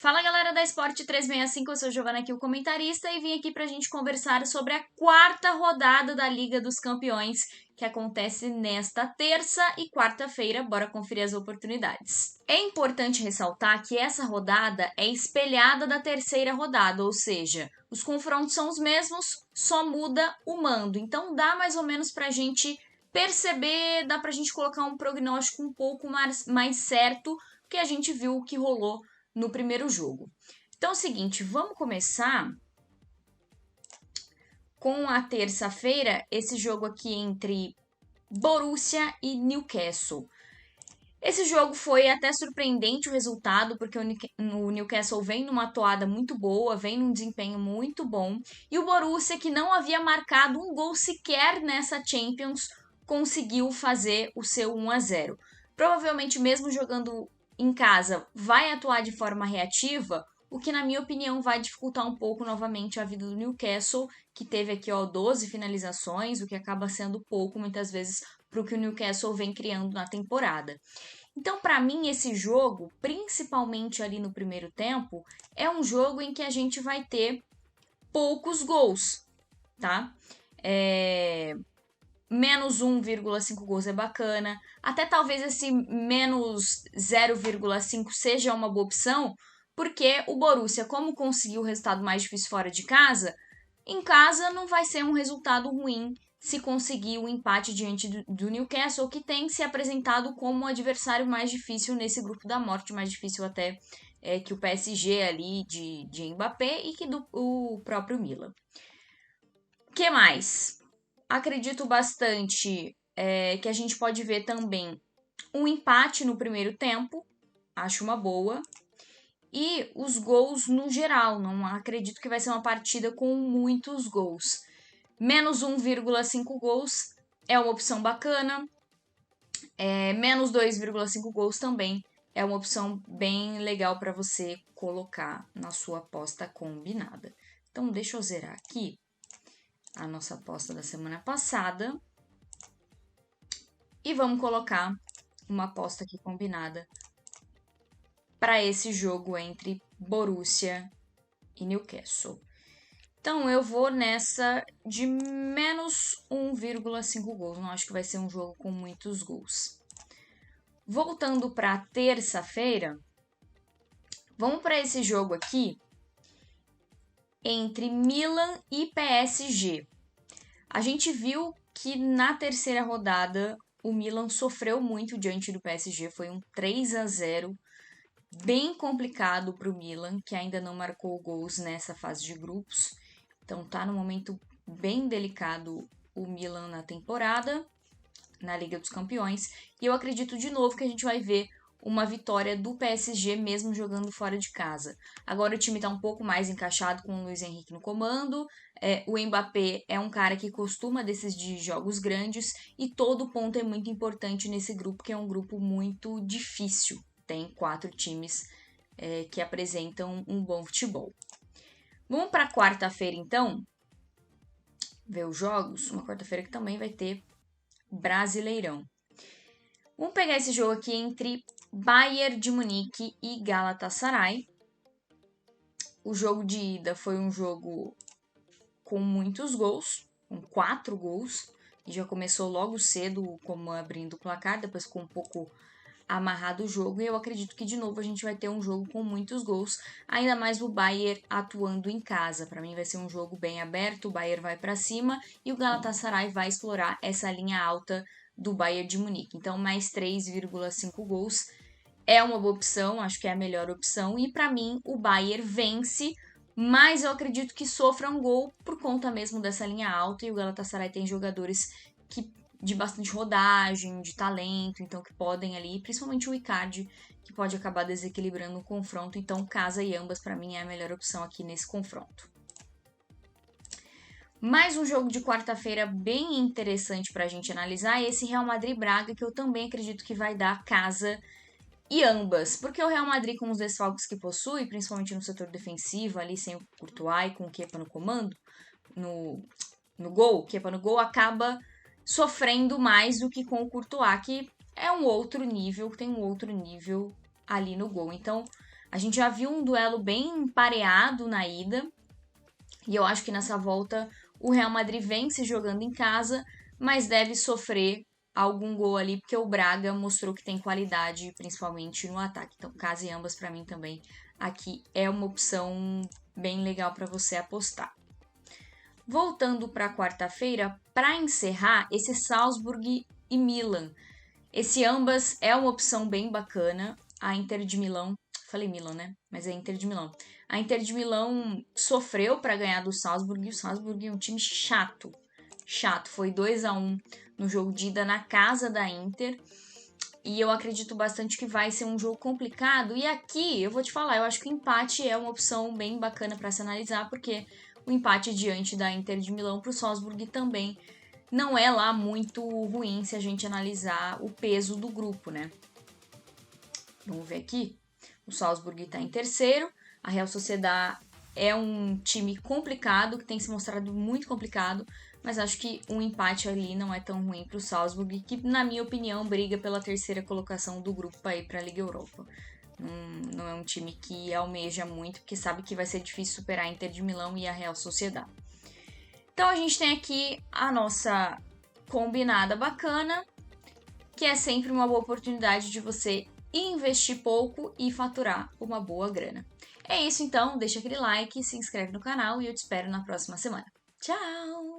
Fala galera da Esporte 365, eu sou Giovana aqui, o comentarista, e vim aqui pra gente conversar sobre a quarta rodada da Liga dos Campeões, que acontece nesta terça e quarta-feira. Bora conferir as oportunidades. É importante ressaltar que essa rodada é espelhada da terceira rodada, ou seja, os confrontos são os mesmos, só muda o mando. Então dá mais ou menos pra gente perceber, dá pra gente colocar um prognóstico um pouco mais certo, porque a gente viu o que rolou no primeiro jogo. Então é o seguinte, vamos começar com a terça-feira, esse jogo aqui entre Borussia e Newcastle. Esse jogo foi até surpreendente o resultado, porque o Newcastle vem numa toada muito boa, vem num desempenho muito bom, e o Borussia, que não havia marcado um gol sequer nessa Champions, conseguiu fazer o seu 1-0. Provavelmente, mesmo jogando em casa, vai atuar de forma reativa, o que, na minha opinião, vai dificultar um pouco novamente a vida do Newcastle, que teve aqui 12 finalizações, o que acaba sendo pouco, muitas vezes, para o que o Newcastle vem criando na temporada. Então, para mim, esse jogo, principalmente ali no primeiro tempo, é um jogo em que a gente vai ter poucos gols, tá? Menos 1,5 gols é bacana. Até talvez esse menos 0,5 seja uma boa opção, porque o Borussia, como conseguiu o resultado mais difícil fora de casa, em casa não vai ser um resultado ruim se conseguir o empate diante do Newcastle, que tem se apresentado como o adversário mais difícil nesse grupo da morte, mais difícil até que o PSG ali de Mbappé e que o próprio Milan. O que mais? Acredito bastante que a gente pode ver também um empate no primeiro tempo, acho uma boa. E os gols no geral, não acredito que vai ser uma partida com muitos gols. Menos 1,5 gols é uma opção bacana. Menos 2,5 gols também é uma opção bem legal para você colocar na sua aposta combinada. Então, deixa eu zerar aqui a nossa aposta da semana passada. E vamos colocar uma aposta aqui combinada para esse jogo entre Borussia e Newcastle. Então, eu vou nessa de menos 1,5 gols. Não acho que vai ser um jogo com muitos gols. Voltando para terça-feira, vamos para esse jogo aqui entre Milan e PSG. A gente viu que na terceira rodada o Milan sofreu muito diante do PSG. Foi um 3-0 bem complicado para o Milan, que ainda não marcou gols nessa fase de grupos. Então tá num momento bem delicado o Milan na temporada, na Liga dos Campeões. E eu acredito de novo que a gente vai ver uma vitória do PSG mesmo jogando fora de casa. Agora o time tá um pouco mais encaixado com o Luiz Henrique no comando. O Mbappé é um cara que costuma decidir jogos grandes e todo ponto é muito importante nesse grupo, que é um grupo muito difícil. Tem 4 times que apresentam um bom futebol. Vamos para quarta-feira, então, ver os jogos. Uma quarta-feira que também vai ter Brasileirão. Vamos pegar esse jogo aqui entre Bayern de Munique e Galatasaray. O jogo de ida foi um jogo com muitos gols, com 4 gols. E já começou logo cedo como abrindo o placar, depois ficou um pouco amarrado o jogo, e eu acredito que de novo a gente vai ter um jogo com muitos gols, ainda mais o Bayern atuando em casa. Para mim vai ser um jogo bem aberto, o Bayern vai para cima e o Galatasaray vai explorar essa linha alta do Bayern de Munique. Então mais 3,5 gols é uma boa opção, acho que é a melhor opção, e para mim o Bayern vence, mas eu acredito que sofra um gol por conta mesmo dessa linha alta, e o Galatasaray tem jogadores de bastante rodagem, de talento, então que podem ali, principalmente o Icardi, que pode acabar desequilibrando o confronto. Então, casa e ambas, para mim, é a melhor opção aqui nesse confronto. Mais um jogo de quarta-feira bem interessante para a gente analisar, esse Real Madrid-Braga, que eu também acredito que vai dar casa e ambas, porque o Real Madrid, com os desfalques que possui, principalmente no setor defensivo, ali sem o Courtois e com o Kepa no comando, no gol, Kepa no gol, acaba sofrendo mais do que com o Courtois, que é um outro nível, tem um outro nível ali no gol. Então, A gente já viu um duelo bem pareado na ida, e eu acho que nessa volta o Real Madrid vence jogando em casa, mas deve sofrer algum gol ali, porque o Braga mostrou que tem qualidade, principalmente no ataque. Então, casa e ambas, para mim também, aqui é uma opção bem legal para você apostar. Voltando para quarta-feira, para encerrar, esse Salzburg e Milan. Esse ambas é uma opção bem bacana. A Inter de Milão, falei Milan, né? Mas é Inter de Milão. A Inter de Milão sofreu para ganhar do Salzburg, e o Salzburg é um time chato. Chato, foi 2-1 no jogo de ida na casa da Inter. E eu acredito bastante que vai ser um jogo complicado. E aqui, eu vou te falar, eu acho que o empate é uma opção bem bacana para se analisar, porque o empate diante da Inter de Milão para o Salzburg também não é lá muito ruim se a gente analisar o peso do grupo, né? Vamos ver aqui. O Salzburg está em terceiro. A Real Sociedad é um time complicado, que tem se mostrado muito complicado, mas acho que um empate ali não é tão ruim para o Salzburg, que, na minha opinião, briga pela terceira colocação do grupo para ir para a Liga Europa. Não é um time que almeja muito, porque sabe que vai ser difícil superar a Inter de Milão e a Real Sociedad. Então a gente tem aqui a nossa combinada bacana, que é sempre uma boa oportunidade de você investir pouco e faturar uma boa grana. É isso então, deixa aquele like, se inscreve no canal e eu te espero na próxima semana. Tchau!